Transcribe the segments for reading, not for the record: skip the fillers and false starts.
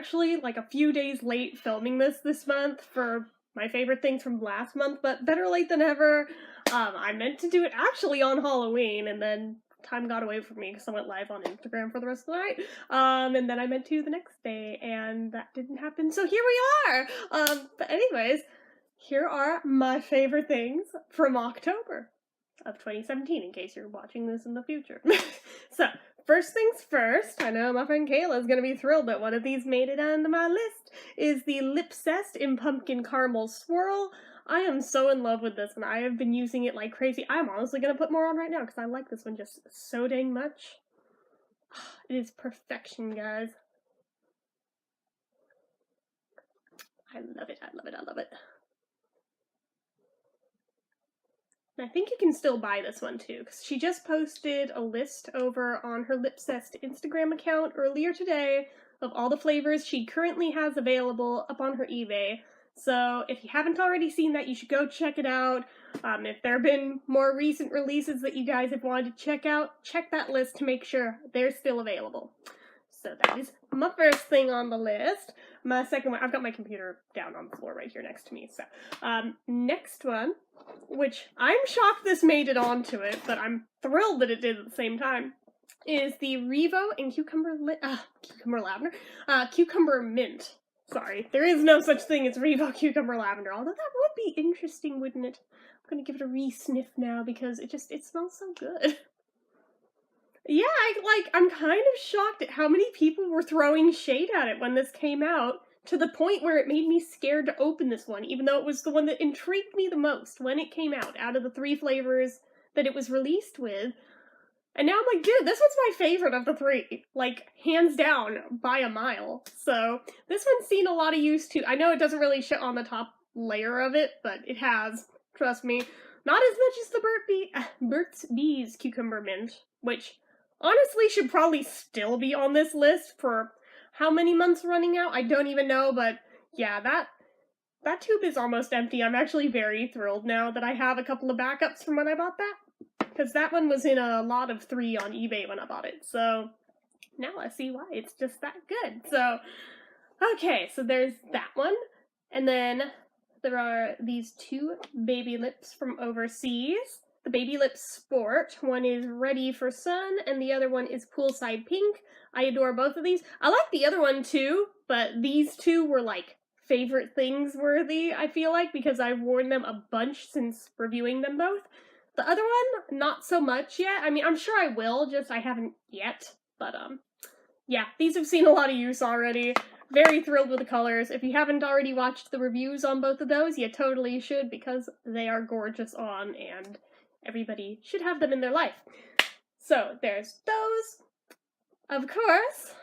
actually like a few days late filming this month for my favorite things from last month, but better late than ever. I meant to do it actually on Halloween, and then time got away from me because I went live on Instagram for the rest of the night. And then I meant to the next day, and that didn't happen, so here we are! But anyways, here are my favorite things from October of 2017, in case you're watching this in the future. So, first things first, I know my friend Kayla's gonna be thrilled that one of these made it onto my list, is the Lipsest in Pumpkin Caramel Swirl. I am so in love with this, and I have been using it like crazy. I'm honestly gonna put more on right now, because I like this one just so dang much. It is perfection, guys. I love it, I love it, I love it. And I think you can still buy this one too, because she just posted a list over on her Lipsest Instagram account earlier today of all the flavors she currently has available up on her eBay. So if you haven't already seen that, you should go check it out. If there have been more recent releases that you guys have wanted to check out, check that list to make sure they're still available. So that is my first thing on the list. My second one, I've got my computer down on the floor right here next to me. So next one, which I'm shocked this made it onto it, but I'm thrilled that it did at the same time, is the Revo and Cucumber Mint. Sorry, there is no such thing as Revo Cucumber Lavender, although that would be interesting, wouldn't it? I'm gonna give it a re-sniff now because it smells so good. Yeah, I'm kind of shocked at how many people were throwing shade at it when this came out, to the point where it made me scared to open this one, even though it was the one that intrigued me the most when it came out of the 3 flavors that it was released with. And now I'm like, dude, this one's my favorite of the 3. Like, hands down, by a mile. So, this one's seen a lot of use too. I know it doesn't really show on the top layer of it, but it has, trust me. Not as much as the Burt's Bees Cucumber Mint, which honestly should probably still be on this list for how many months running out? I don't even know, but yeah, that tube is almost empty. I'm actually very thrilled now that I have a couple of backups from when I bought that, because that one was in a lot of 3 on eBay when I bought it, so now I see why it's just that good. So, okay, so there's that one, and then there are these 2 baby lips from overseas. The Baby Lips Sport. One is Ready for Sun, and the other one is Poolside Pink. I adore both of these. I like the other one too, but these 2 were like favorite things worthy, I feel like, because I've worn them a bunch since reviewing them both. The other one, not so much yet. I mean, I'm sure I will, just I haven't yet. But, yeah, these have seen a lot of use already. Very thrilled with the colors. If you haven't already watched the reviews on both of those, you totally should, because they are gorgeous on, and everybody should have them in their life. So, there's those. Of course,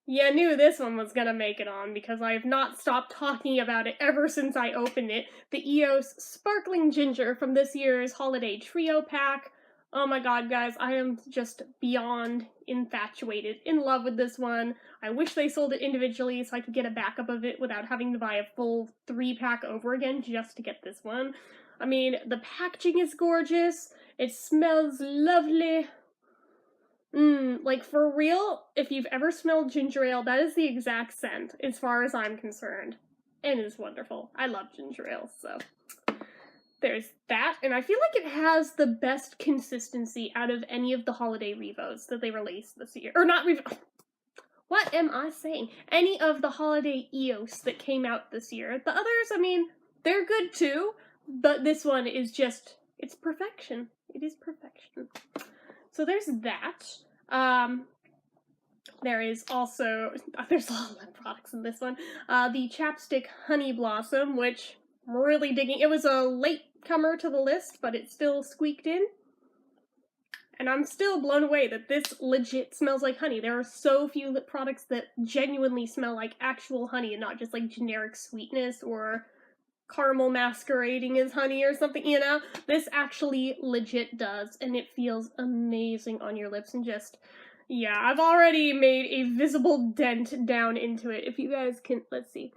you knew this one was gonna make it on, because I have not stopped talking about it ever since I opened it. The EOS Sparkling Ginger from this year's Holiday Trio Pack. Oh my god, guys, I am just beyond infatuated, in love with this one. I wish they sold it individually so I could get a backup of it without having to buy a full 3-pack over again just to get this one. I mean, the packaging is gorgeous, it smells lovely. Like, for real, if you've ever smelled ginger ale, that is the exact scent, as far as I'm concerned. And it's wonderful. I love ginger ale, so there's that. And I feel like it has the best consistency out of any of the holiday Revos that they released this year. Or not Revo. What am I saying? Any of the holiday EOS that came out this year. The others, I mean, they're good too, but this one is just, it's perfection. It is perfection. So there's that. There is also, there's a lot of lip products in this one. The Chapstick Honey Blossom, which I'm really digging. It was a late comer to the list, but it still squeaked in. And I'm still blown away that this legit smells like honey. There are so few lip products that genuinely smell like actual honey and not just like generic sweetness or caramel masquerading as honey or something, you know? This actually legit does, and it feels amazing on your lips, and just, yeah, I've already made a visible dent down into it. If you guys can, let's see.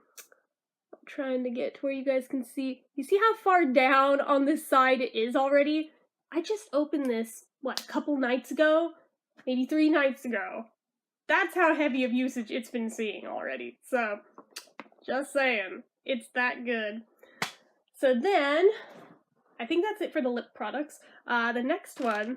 I'm trying to get to where you guys can see. You see how far down on this side it is already? I just opened this, what, a couple nights ago? Maybe 3 nights ago. That's how heavy of usage it's been seeing already. So, just saying. It's that good. So then, I think that's it for the lip products. The next one,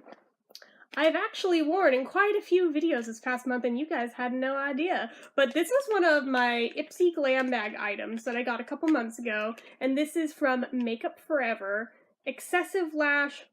I've actually worn in quite a few videos this past month, and you guys had no idea. But this is one of my Ipsy Glam Bag items that I got a couple months ago, and this is from Makeup Forever. Excessive Lash,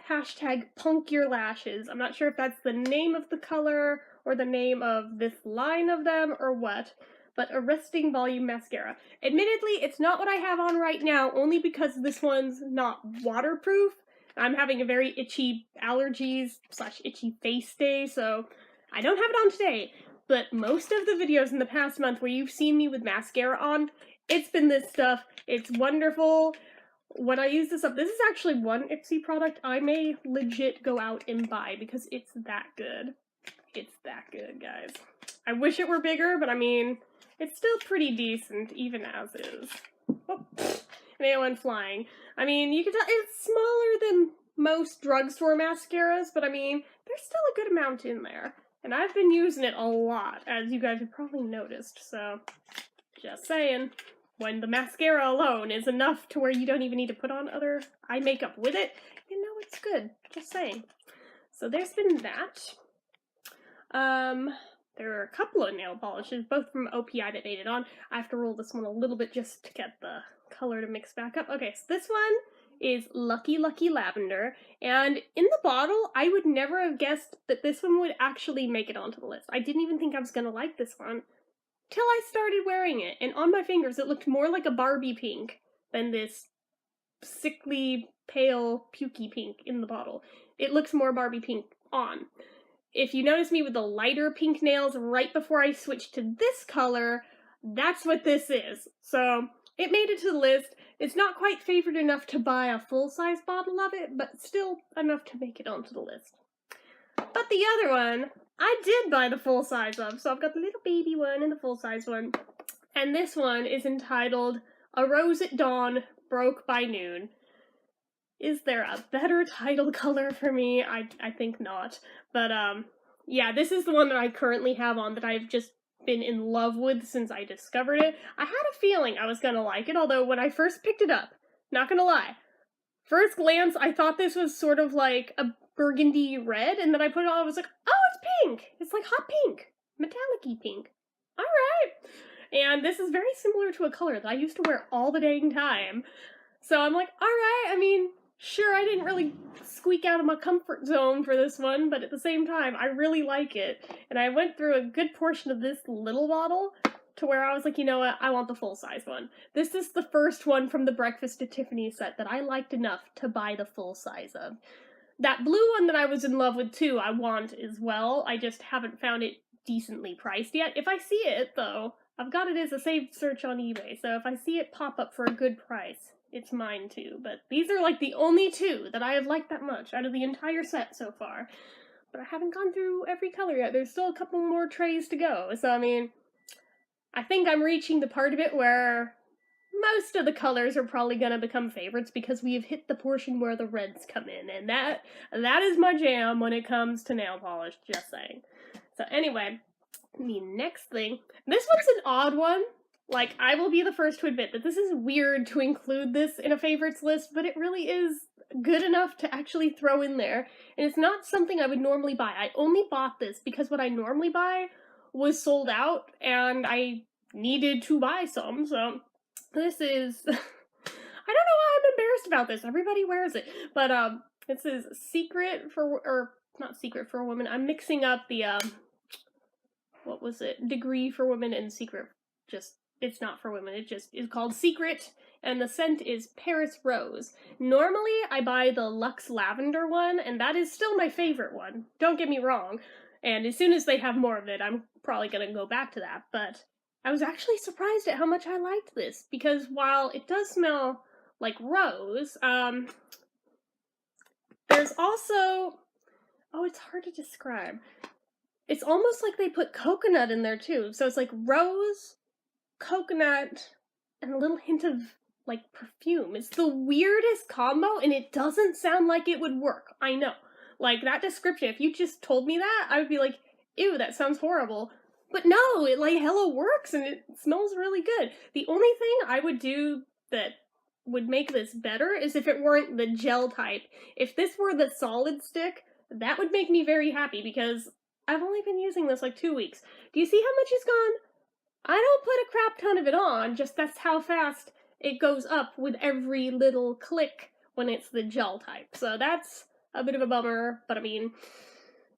hashtag Punk Your Lashes. I'm not sure if that's the name of the color, or the name of this line of them, or what, but Arresting Volume Mascara. Admittedly, it's not what I have on right now, only because this one's not waterproof. I'm having a very itchy allergies / itchy face day, so I don't have it on today. But most of the videos in the past month where you've seen me with mascara on, it's been this stuff. It's wonderful. When I use this up, this is actually one Ipsy product I may legit go out and buy because it's that good. It's that good, guys. I wish it were bigger, but I mean, it's still pretty decent, even as is. Oh, and it went flying. I mean, you can tell it's smaller than most drugstore mascaras, but I mean, there's still a good amount in there. And I've been using it a lot, as you guys have probably noticed, so just saying. When the mascara alone is enough to where you don't even need to put on other eye makeup with it, you know it's good. Just saying. So there's been that. There are a couple of nail polishes, both from OPI that made it on. I have to roll this one a little bit just to get the color to mix back up. Okay, so this one is Lucky Lucky Lavender, and in the bottle, I would never have guessed that this one would actually make it onto the list. I didn't even think I was gonna like this one till I started wearing it, and on my fingers it looked more like a Barbie pink than this sickly, pale, pukey pink in the bottle. It looks more Barbie pink on. If you notice me with the lighter pink nails right before I switched to this color, that's what this is. So, it made it to the list. It's not quite favored enough to buy a full-size bottle of it, but still enough to make it onto the list. But the other one, I did buy the full size of, so I've got the little baby one and the full-size one. And this one is entitled A Rose at Dawn, Broke by Noon. Is there a better title color for me? I think not. But, yeah, this is the one that I currently have on that I've just been in love with since I discovered it. I had a feeling I was gonna like it, although when I first picked it up, not gonna lie, first glance, I thought this was sort of like a burgundy red, and then I put it on, I was like, oh, it's pink! It's like hot pink! Metallic-y pink. Alright! And this is very similar to a color that I used to wear all the dang time. So I'm like, alright, I mean, sure, I didn't really squeak out of my comfort zone for this one, but at the same time, I really like it. And I went through a good portion of this little bottle to where I was like, you know what, I want the full-size one. This is the first one from the Breakfast at Tiffany's set that I liked enough to buy the full size of. That blue one that I was in love with too, I want as well. I just haven't found it decently priced yet. If I see it, though, I've got it as a saved search on eBay, so if I see it pop up for a good price, it's mine too. But these are like the only two that I have liked that much out of the entire set so far. But I haven't gone through every color yet. There's still a couple more trays to go, so I mean, I think I'm reaching the part of it where most of the colors are probably gonna become favorites because we have hit the portion where the reds come in, and that is my jam when it comes to nail polish, just saying. So anyway, the next thing, this one's an odd one. Like, I will be the first to admit that this is weird to include this in a favorites list, but it really is good enough to actually throw in there, and it's not something I would normally buy. I only bought this because what I normally buy was sold out, and I needed to buy some, so this is, I don't know why I'm embarrassed about this, everybody wears it, but, this is Secret for, or, not Secret for a Woman, I'm mixing up the, what was it, Degree for Women and Secret, just, it's not for women, it just is called Secret, and the scent is Paris Rose. Normally, I buy the Luxe Lavender one, and that is still my favorite one, don't get me wrong, and as soon as they have more of it, I'm probably gonna go back to that, but I was actually surprised at how much I liked this, because while it does smell like rose, there's also, oh, it's hard to describe. It's almost like they put coconut in there too, so it's like rose, coconut, and a little hint of, like, perfume. It's the weirdest combo, and it doesn't sound like it would work, I know. Like, that description, if you just told me that, I would be like, ew, that sounds horrible. But no, it like hella works and it smells really good. The only thing I would do that would make this better is if it weren't the gel type. If this were the solid stick, that would make me very happy because I've only been using this like 2 weeks. Do you see how much is gone? I don't put a crap ton of it on, just that's how fast it goes up with every little click when it's the gel type. So that's a bit of a bummer, but I mean,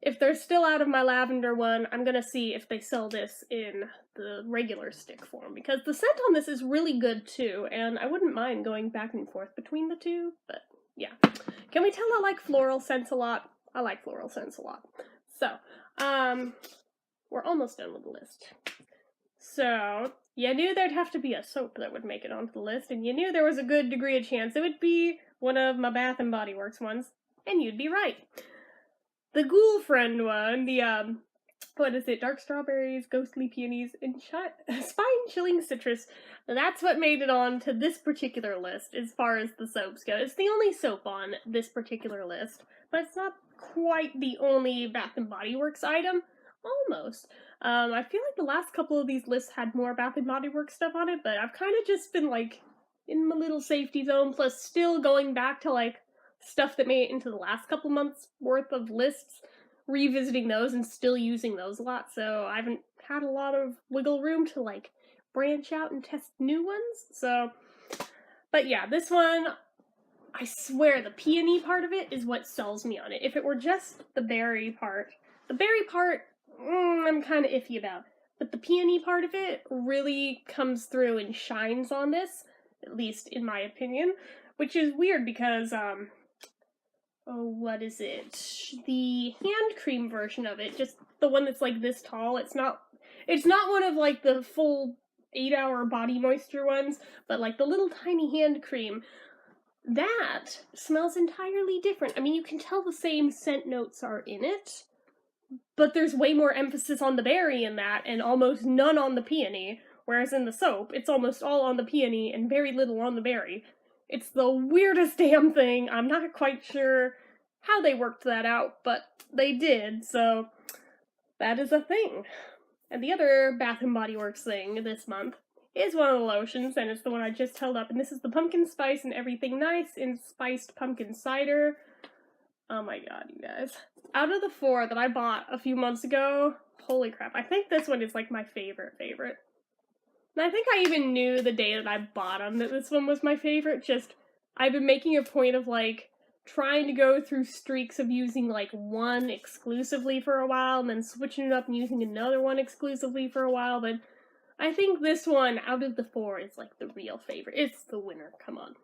if they're still out of my lavender one, I'm gonna see if they sell this in the regular stick form, because the scent on this is really good too, and I wouldn't mind going back and forth between the two, but yeah. Can we tell I like floral scents a lot? I like floral scents a lot. So, we're almost done with the list. So, you knew there'd have to be a soap that would make it onto the list, and you knew there was a good degree of chance it would be one of my Bath & Body Works ones, and you'd be right. The Ghoul Friend one, the, what is it, Dark Strawberries, Ghostly Peonies, and Spine-Chilling Citrus, that's what made it on to this particular list as far as the soaps go. It's the only soap on this particular list, but it's not quite the only Bath & Body Works item. Almost. I feel like the last couple of these lists had more Bath & Body Works stuff on it, but I've kind of just been, like, in my little safety zone, plus still going back to, like, stuff that made it into the last couple months worth of lists, revisiting those and still using those a lot, so I haven't had a lot of wiggle room to, like, branch out and test new ones, so... But yeah, this one, I swear the peony part of it is what sells me on it. If it were just the berry part, I'm kind of iffy about. But the peony part of it really comes through and shines on this, at least in my opinion, which is weird because, what is it? The hand cream version of it, just the one that's like this tall, it's not one of like the full 8-hour body moisture ones, but like the little tiny hand cream, that smells entirely different. I mean, you can tell the same scent notes are in it, but there's way more emphasis on the berry in that, and almost none on the peony, whereas in the soap, it's almost all on the peony and very little on the berry. It's the weirdest damn thing. I'm not quite sure how they worked that out, but they did, so that is a thing. And the other Bath & Body Works thing this month is one of the lotions, and it's the one I just held up, and this is the Pumpkin Spice and Everything Nice in Spiced Pumpkin Cider. Oh my god, you guys. Out of the 4 that I bought a few months ago, holy crap, I think this one is like my favorite. And I think I even knew the day that I bought them that this one was my favorite, just I've been making a point of like trying to go through streaks of using like one exclusively for a while and then switching it up and using another one exclusively for a while, but I think this one out of the 4 is like the real favorite. It's the winner, come on.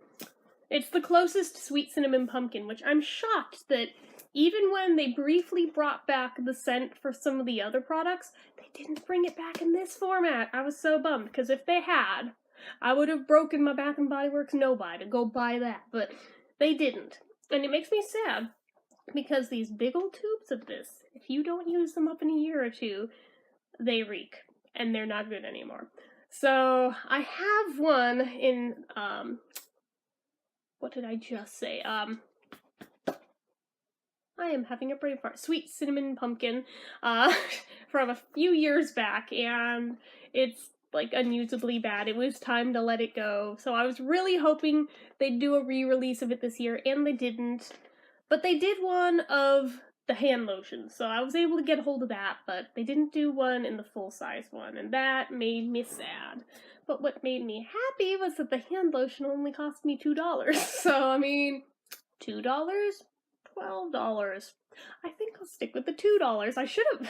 It's the closest Sweet Cinnamon Pumpkin, which I'm shocked that even when they briefly brought back the scent for some of the other products, they didn't bring it back in this format. I was so bummed, because if they had, I would have broken my Bath & Body Works no-buy to go buy that, but they didn't. And it makes me sad, because these big old tubes of this, if you don't use them up in a year or two, they reek, and they're not good anymore. So, I have one in, what did I just say? I am having a brain fart. Sweet Cinnamon Pumpkin, from a few years back, and it's, like, unusably bad. It was time to let it go. So I was really hoping they'd do a re-release of it this year, and they didn't. But they did one of the hand lotions, so I was able to get a hold of that, but they didn't do one in the full-size one, and that made me sad. But what made me happy was that the hand lotion only cost me $2. So, I mean, $2? $12. I think I'll stick with the $2. I should have,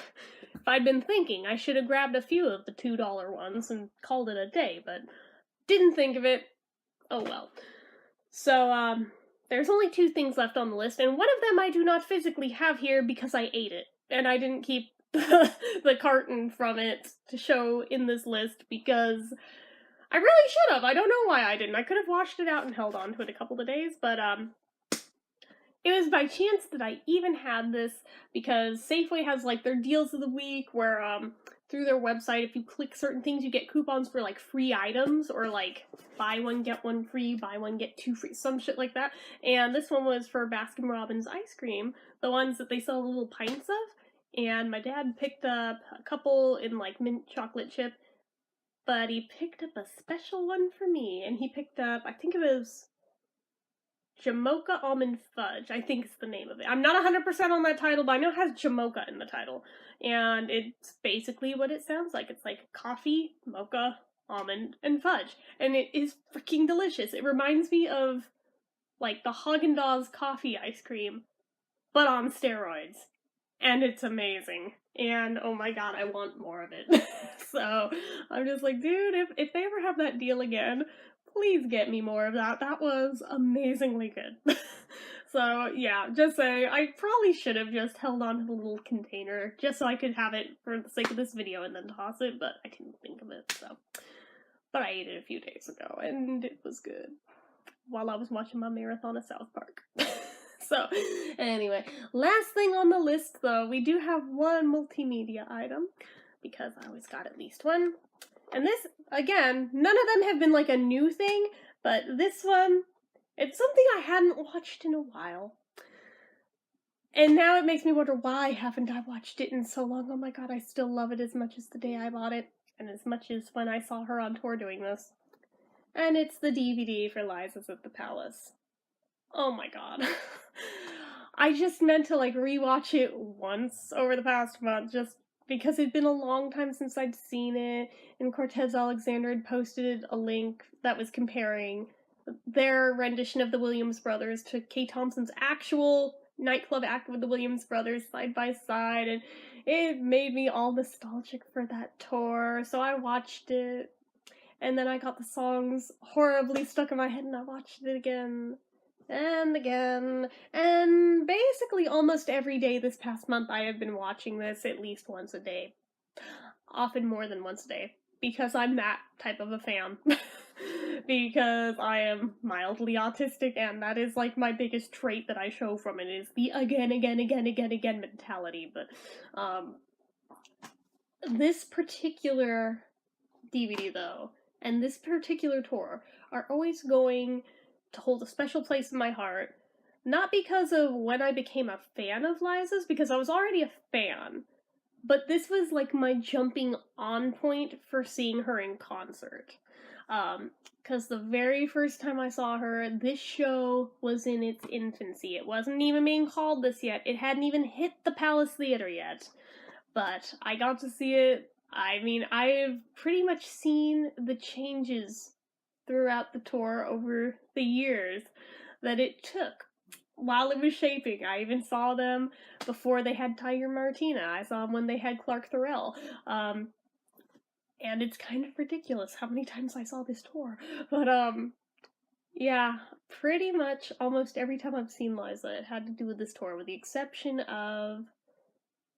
if I'd been thinking, I should have grabbed a few of the $2 ones and called it a day, but didn't think of it. Oh well. So, there's only 2 things left on the list, and one of them I do not physically have here because I ate it, and I didn't keep the carton from it to show in this list because I really should have. I don't know why I didn't. I could have washed it out and held on to it a couple of days, but, it was by chance that I even had this because Safeway has, like, their deals of the week where, through their website, if you click certain things, you get coupons for, like, free items or, like, buy one, get one free, buy one, get 2 free, some shit like that. And this one was for Baskin-Robbins ice cream, the ones that they sell little pints of. and my dad picked up a couple in like mint chocolate chip, but he picked up a special one for me, and he picked up, I think it was Jamocha Almond Fudge, I think is the name of it. I'm not 100% on that title, but I know it has Jamocha in the title. And it's basically what it sounds like. It's like coffee, mocha, almond, and fudge. And it is freaking delicious. It reminds me of like the Haagen-Dazs coffee ice cream, but on steroids. And it's amazing. And oh my god, I want more of it. So I'm just like, dude, if they ever have that deal again, please get me more of that. That was amazingly good. So yeah, just say I probably should have just held on to the little container just so I could have it for the sake of this video and then toss it, but I couldn't think of it, so. But I ate it a few days ago, and it was good. While I was watching my marathon of South Park. So, anyway, last thing on the list, though, we do have one multimedia item, because I always got at least one. And this, again, none of them have been like a new thing, but this one, it's something I hadn't watched in a while. And now it makes me wonder, why haven't I watched it in so long? Oh my god, I still love it as much as the day I bought it, and as much as when I saw her on tour doing this. And it's the DVD for Liza's at the Palace. Oh my god. I just meant to like rewatch it once over the past month just because it'd been a long time since I'd seen it, and Cortez Alexander had posted a link that was comparing their rendition of the Williams Brothers to Kay Thompson's actual nightclub act with the Williams Brothers side by side, and it made me all nostalgic for that tour, so I watched it, and then I got the songs horribly stuck in my head, and I watched it again and again, and basically almost every day this past month I have been watching this at least once a day. Often more than once a day, because I'm that type of a fan. Because I am mildly autistic, and that is like my biggest trait that I show from it, is the again mentality. But this particular DVD, though, and this particular tour are always going to hold a special place in my heart, not because of when I became a fan of Liza's, because I was already a fan, but this was like my jumping on point for seeing her in concert. Because the very first time I saw her, this show was in its infancy. It wasn't even being called this yet. It hadn't even hit the Palace Theater yet. But I got to see it. I mean, I've pretty much seen the changes throughout the tour over the years that it took while it was shaping. I even saw them before they had Tiger Martina. I saw them when they had Clark Thorell. And it's kind of ridiculous how many times I saw this tour. But, yeah, pretty much almost every time I've seen Liza, it had to do with this tour, with the exception of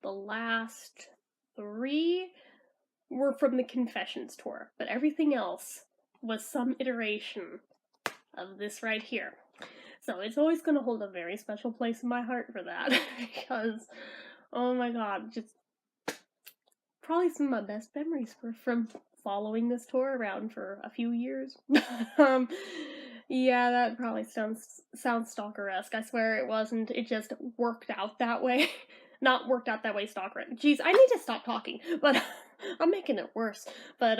the last 3 were from the Confessions tour, but everything else was some iteration of this right here. So it's always going to hold a very special place in my heart for that, because, oh my god, just probably some of my best memories were from following this tour around for a few years. Yeah, that probably sounds stalker-esque. I swear it wasn't. It just worked out that way. Not worked out that way, stalker. Jeez, I need to stop talking, but I'm making it worse. But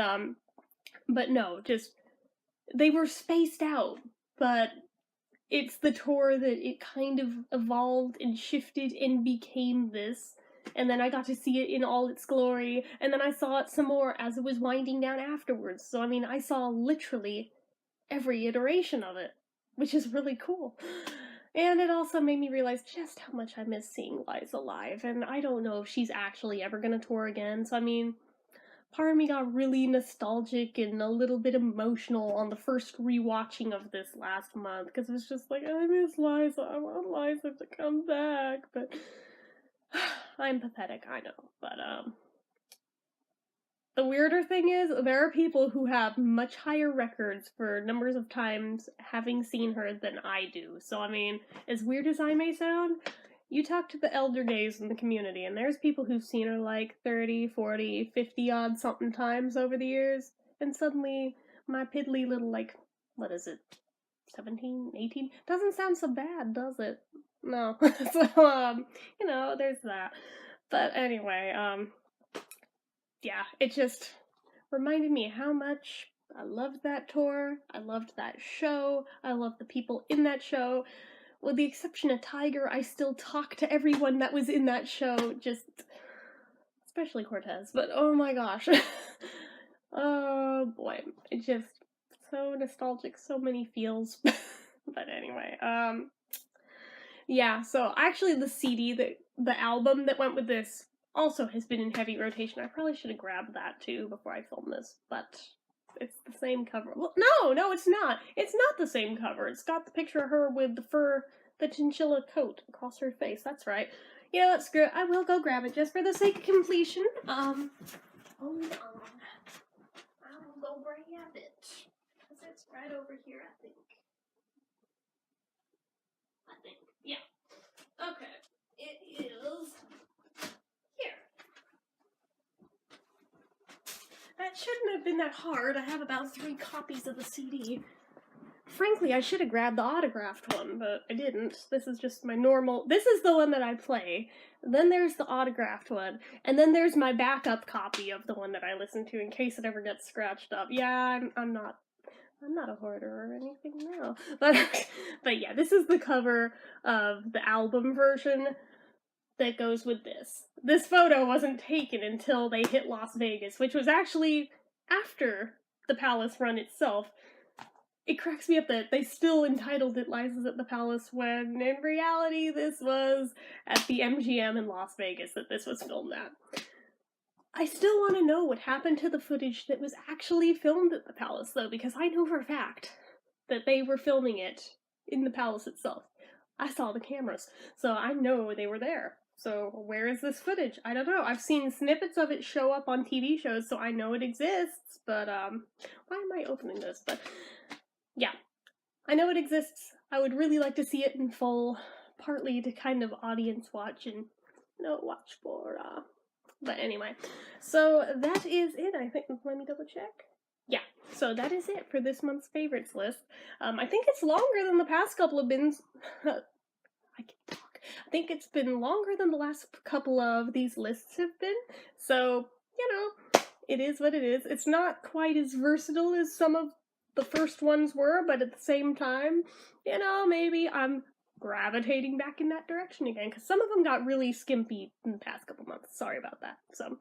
no, just, they were spaced out, but it's the tour that it kind of evolved and shifted and became this. And then I got to see it in all its glory, and then I saw it some more as it was winding down afterwards. So, I mean, I saw literally every iteration of it, which is really cool. And it also made me realize just how much I miss seeing Liza live, and I don't know if she's actually ever gonna tour again, so I mean, part of me got really nostalgic and a little bit emotional on the first rewatching of this last month, because it was just like, I miss Liza, I want Liza to come back, but I'm pathetic, I know, but the weirder thing is, there are people who have much higher records for numbers of times having seen her than I do. So, I mean, as weird as I may sound, you talk to the elder gays in the community, and there's people who've seen her like 30, 40, 50-odd something times over the years, and suddenly my piddly little, like, what is it, 17, 18? Doesn't sound so bad, does it? No. So, you know, there's that. But anyway, yeah, it just reminded me how much I loved that tour, I loved that show, I loved the people in that show. With the exception of Tiger, I still talk to everyone that was in that show, just especially Cortez, but oh my gosh. Oh boy, it's just so nostalgic, so many feels. But anyway, yeah, so actually the album that went with this also has been in heavy rotation. I probably should have grabbed that too before I filmed this, but it's the same cover. Well, no, it's not. It's not the same cover. It's got the picture of her with the chinchilla coat across her face. That's right. You know what, screw it. I will go grab it just for the sake of completion. Hold on. I will go grab it. Because it's right over here, I think. Yeah. Okay. It is here. That shouldn't have been that hard. I have about 3 copies of the CD. Frankly, I should have grabbed the autographed one, but I didn't. This is just my normal... This is the one that I play. Then there's the autographed one. And then there's my backup copy of the one that I listen to in case it ever gets scratched up. Yeah, I'm not a hoarder or anything, no. But yeah, this is the cover of the album version that goes with this. This photo wasn't taken until they hit Las Vegas, which was actually after the Palace run itself. It cracks me up that they still entitled it Liza's at the Palace when in reality this was at the MGM in Las Vegas that this was filmed at. I still want to know what happened to the footage that was actually filmed at the Palace though, because I know for a fact that they were filming it in the Palace itself. I saw the cameras, so I know they were there. So where is this footage? I don't know. I've seen snippets of it show up on TV shows, so I know it exists, but why am I opening this? But yeah, I know it exists. I would really like to see it in full, partly to kind of audience watch and, watch for, but anyway. So that is it, I think. Let me double check. Yeah, so that is it for this month's favorites list. I think it's longer than the past couple of bins. I can talk. I think it's been longer than the last couple of these lists have been. So, it is what it is. It's not quite as versatile as some of the first ones were, but at the same time, maybe I'm gravitating back in that direction again, because some of them got really skimpy in the past couple months. Sorry about that. So,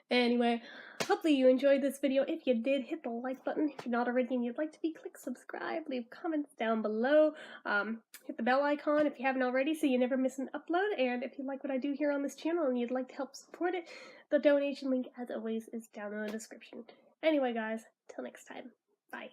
anyway, hopefully you enjoyed this video. If you did, hit the like button. If you're not already and you'd like to be, click subscribe, leave comments down below. Hit the bell icon if you haven't already so you never miss an upload. And if you like what I do here on this channel and you'd like to help support it, the donation link, as always, is down in the description. Anyway, guys, till next time, bye.